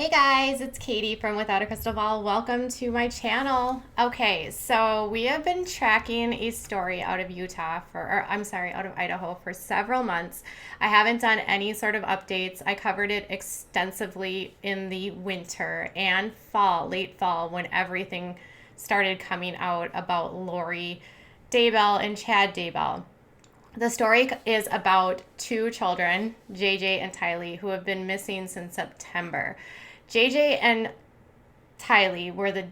Hey guys, it's Katie from Without a Crystal Ball. Welcome to my channel. Okay, so we have been tracking a story out of out of Idaho for several months. I haven't done any sort of updates. I covered it extensively in the winter and fall, late fall, when everything started coming out about Lori Daybell and Chad Daybell. The story is about two children, JJ and Tylee, who have been missing since September. JJ and Tylee were the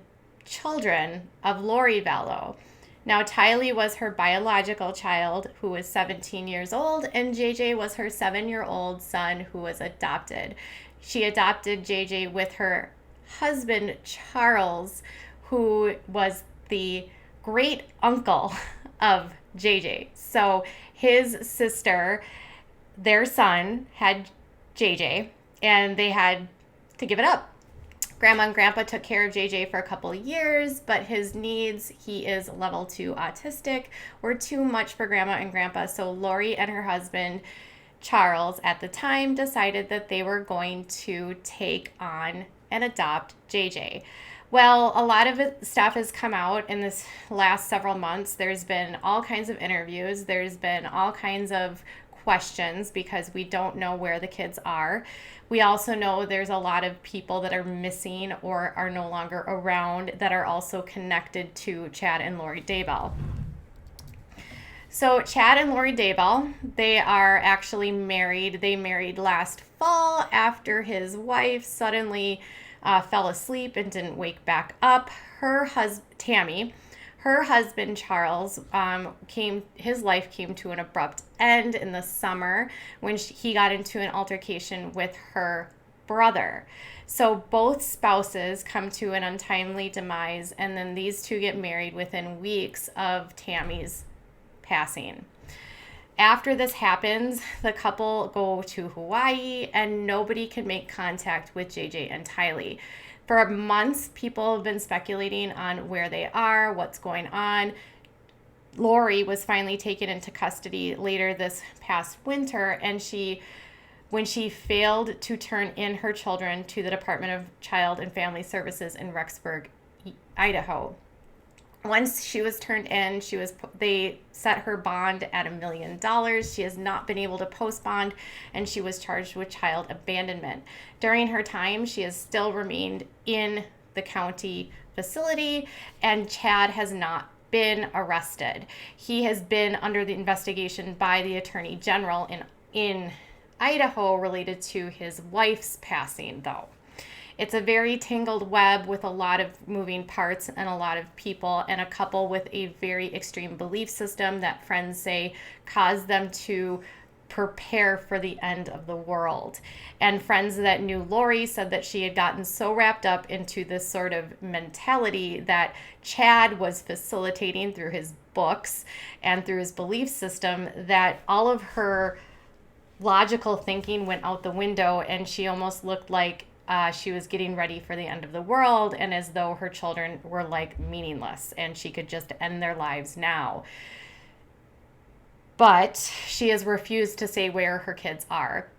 children of Lori Vallow. Now, Tylee was her biological child, who was 17 years old, and JJ was her 7-year-old son, who was adopted. She adopted JJ with her husband, Charles, who was the great uncle of JJ. So his sister, their son, had JJ, and they had to give it up. Grandma and Grandpa took care of JJ for a couple of years, but his needs, he is level 2 autistic, were too much for Grandma and Grandpa. So Lori and her husband, Charles, at the time decided that they were going to take on and adopt JJ. Well, a lot of stuff has come out in this last several months. There's been all kinds of interviews. There's been all kinds of questions because we don't know where the kids are. We also know there's a lot of people that are missing or are no longer around that are also connected to Chad and Lori Daybell. So Chad and Lori Daybell, they are actually married. They married last fall after his wife suddenly fell asleep and didn't wake back up. Tammy, her husband Charles, his life came to an abrupt end in the summer when he got into an altercation with her brother. So both spouses come to an untimely demise, and then these two get married within weeks of Tammy's passing. After this happens, the couple go to Hawaii and nobody can make contact with JJ and Tylee. For months, people have been speculating on where they are, what's going on. Lori was finally taken into custody later this past winter, and when she failed to turn in her children to the Department of Child and Family Services in Rexburg, Idaho. Once she was turned in, they set her bond at $1 million. She has not been able to post bond, and she was charged with child abandonment. During her time, she has still remained in the county facility, and Chad has not been arrested. He has been under the investigation by the Attorney General in Idaho related to his wife's passing, though. It's a very tangled web with a lot of moving parts and a lot of people, and a couple with a very extreme belief system that friends say caused them to prepare for the end of the world. And friends that knew Lori said that she had gotten so wrapped up into this sort of mentality that Chad was facilitating through his books and through his belief system that all of her logical thinking went out the window, and she almost looked like she was getting ready for the end of the world, and as though her children were like meaningless and she could just end their lives now. But she has refused to say where her kids are.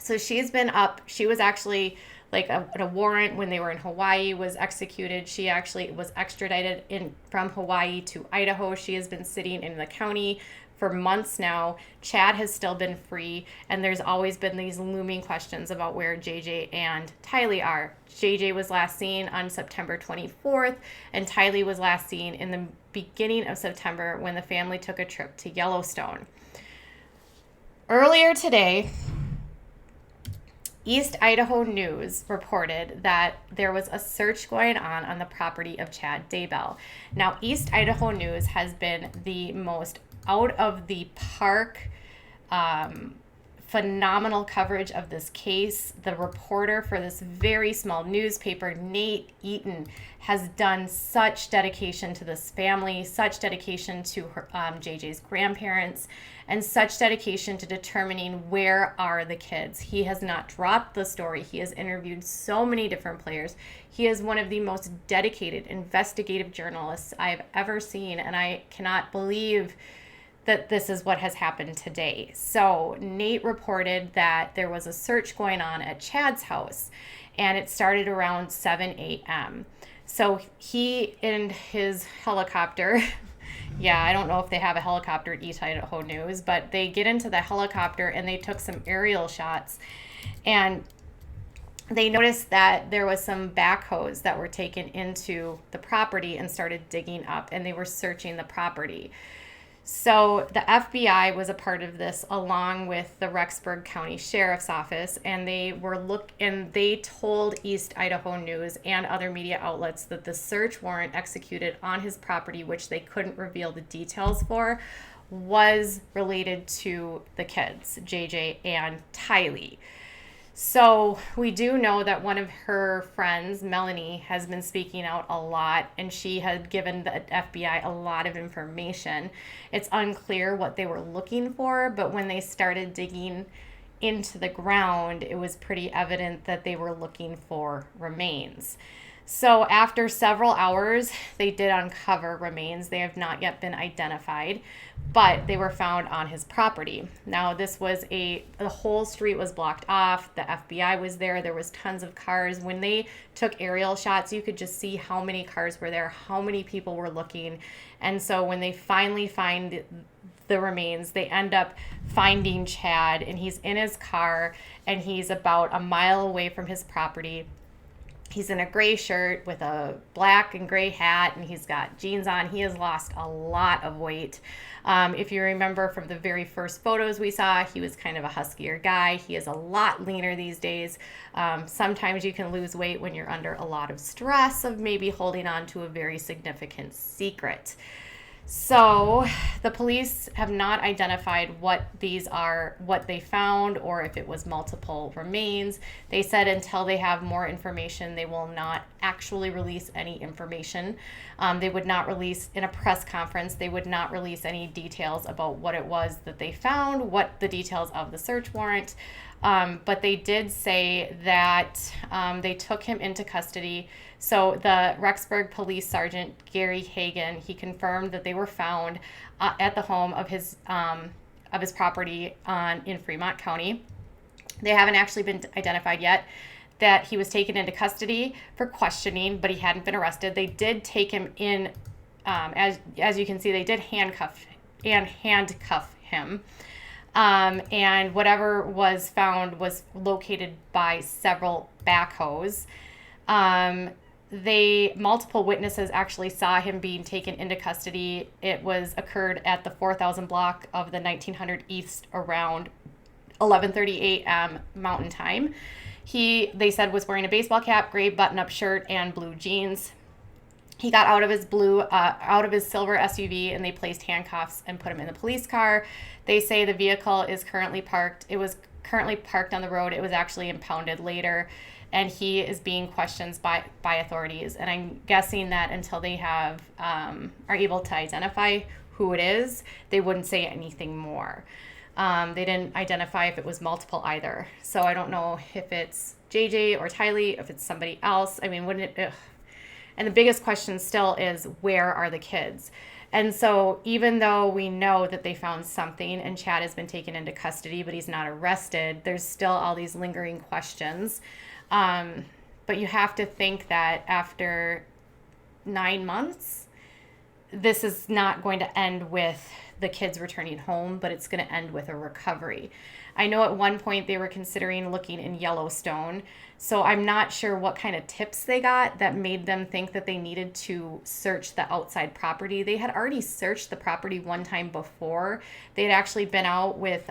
So she's been up. She was actually like a warrant when they were in Hawaii was executed. She actually was extradited from Hawaii to Idaho. She has been sitting in the county for months now. Chad has still been free, and there's always been these looming questions about where JJ and Tylee are. JJ was last seen on September 24th, and Tylee was last seen in the beginning of September when the family took a trip to Yellowstone. Earlier today, East Idaho News reported that there was a search going on the property of Chad Daybell. Now, East Idaho News has been the most out of the park, phenomenal coverage of this case. The reporter for this very small newspaper, Nate Eaton, has done such dedication to this family, such dedication to her, JJ's grandparents, and such dedication to determining where are the kids. He has not dropped the story. He has interviewed so many different players. He is one of the most dedicated investigative journalists I've ever seen, and I cannot believe that this is what has happened today. So Nate reported that there was a search going on at Chad's house, and it started around 7 a.m. So he in his helicopter, yeah, I don't know if they have a helicopter at East Idaho News, but they get into the helicopter and they took some aerial shots, and they noticed that there was some backhoes that were taken into the property and started digging up, and they were searching the property. So the FBI was a part of this, along with the Rexburg County Sheriff's Office, and they told East Idaho News and other media outlets that the search warrant executed on his property, which they couldn't reveal the details for, was related to the kids, JJ and Tylee. So we do know that one of her friends, Melanie, has been speaking out a lot, and she had given the FBI a lot of information. It's unclear what they were looking for, but when they started digging into the ground, it was pretty evident that they were looking for remains. So after several hours, they did uncover remains. They have not yet been identified, but they were found on his property. Now, the whole street was blocked off. The FBI was there. There was tons of cars. When they took aerial shots, you could just see how many cars were there, how many people were looking. And so when they finally find the remains, they end up finding Chad, and he's in his car, and he's about a mile away from his property. He's in a gray shirt with a black and gray hat, and he's got jeans on. He has lost a lot of weight. If you remember from the very first photos we saw, he was kind of a huskier guy. He is a lot leaner these days. Sometimes you can lose weight when you're under a lot of stress of maybe holding on to a very significant secret. So the police have not identified what these are, what they found, or if it was multiple remains. They said until they have more information, they will not actually release any information. They would not release in a press conference. They would not release any details about what it was that they found, what the details of the search warrant. But they did say that they took him into custody. So the Rexburg Police Sergeant Gary Hagan, he confirmed that they were found at the home of his property in Fremont County. They haven't actually been identified yet. That he was taken into custody for questioning, but he hadn't been arrested. They did take him in, as you can see, they did handcuff him. And whatever was found was located by several backhoes. Multiple witnesses actually saw him being taken into custody. It occurred at the 4000 block of the 1900 East around 11:30 a.m. Mountain Time. They said was wearing a baseball cap, gray button-up shirt, and blue jeans. He got out of his silver SUV, and they placed handcuffs and put him in the police car. They say the vehicle is currently parked. It was currently parked on the road. It was actually impounded later, and he is being questioned by authorities. And I'm guessing that until they are able to identify who it is, they wouldn't say anything more. They didn't identify if it was multiple either. So I don't know if it's JJ or Tylee, if it's somebody else. I mean, wouldn't it? Ugh. And the biggest question still is, where are the kids? And so even though we know that they found something and Chad has been taken into custody, but he's not arrested, there's still all these lingering questions. But you have to think that after 9 months, this is not going to end with the kids returning home, but it's going to end with a recovery. I know at one point they were considering looking in Yellowstone, so I'm not sure what kind of tips they got that made them think that they needed to search the outside property. They had already searched the property one time before. They had actually been out with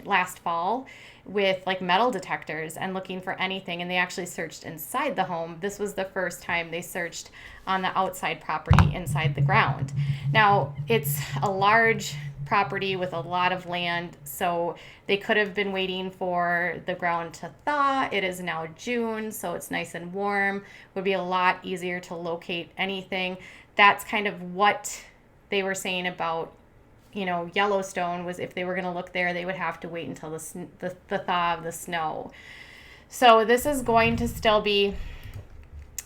last fall with like metal detectors and looking for anything, and they actually searched inside the home. This was the first time they searched on the outside property inside the ground. Now, it's a large property with a lot of land, so they could have been waiting for the ground to thaw. It is now June, so it's nice and warm. Would be a lot easier to locate anything. That's kind of what they were saying about Yellowstone, was if they were going to look there, they would have to wait until the thaw of the snow. So this is going to still be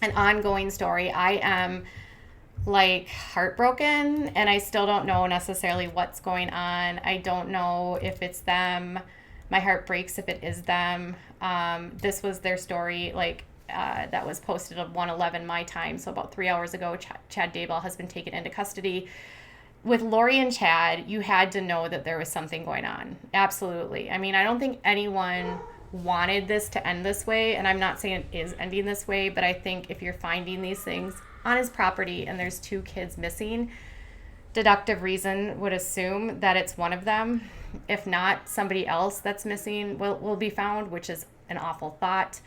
an ongoing story. I am heartbroken, and I still don't know necessarily what's going on. I don't know if it's them. My heart breaks if it is them. This was their story, that was posted at 1:11 my time, so about 3 hours ago. Chad Daybell has been taken into custody. With Lori and Chad, you had to know that there was something going on. Absolutely. I mean, I don't think anyone wanted this to end this way, and I'm not saying it is ending this way, but I think if you're finding these things on his property and there's 2 kids missing, deductive reason would assume that it's one of them. If not, somebody else that's missing will be found, which is an awful thought.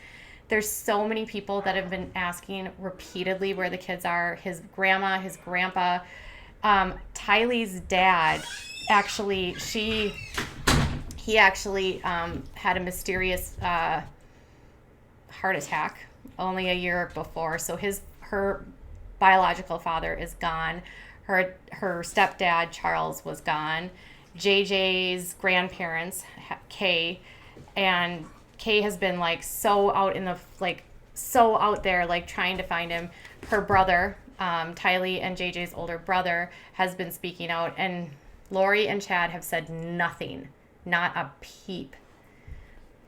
There's so many people that have been asking repeatedly where the kids are. His grandma, his grandpa, Tylee's dad, actually, he actually had a mysterious heart attack only a year before. So her biological father is gone. Her stepdad, Charles, was gone. JJ's grandparents, Kay, and Kay has been so out so out there, trying to find him. Her brother, Tylee and JJ's older brother, has been speaking out, and Lori and Chad have said nothing, not a peep.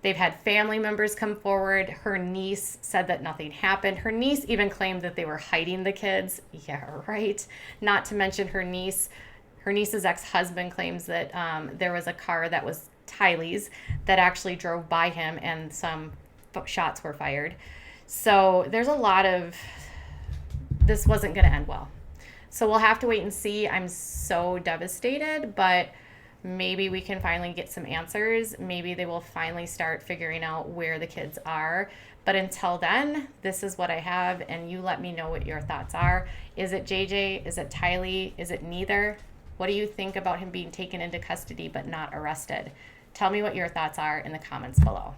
They've had family members come forward. Her niece said that nothing happened. Her niece even claimed that they were hiding the kids. Yeah, right. Not to mention her niece's ex-husband claims that there was a car that was Tylee's that actually drove by him and some shots were fired. So there's a lot of, this wasn't going to end well. So we'll have to wait and see. I'm so devastated, but maybe we can finally get some answers. Maybe they will finally start figuring out where the kids are. But until then, this is what I have, and you let me know what your thoughts are. Is it JJ? Is it Tylee? Is it neither? What do you think about him being taken into custody but not arrested? Tell me what your thoughts are in the comments below.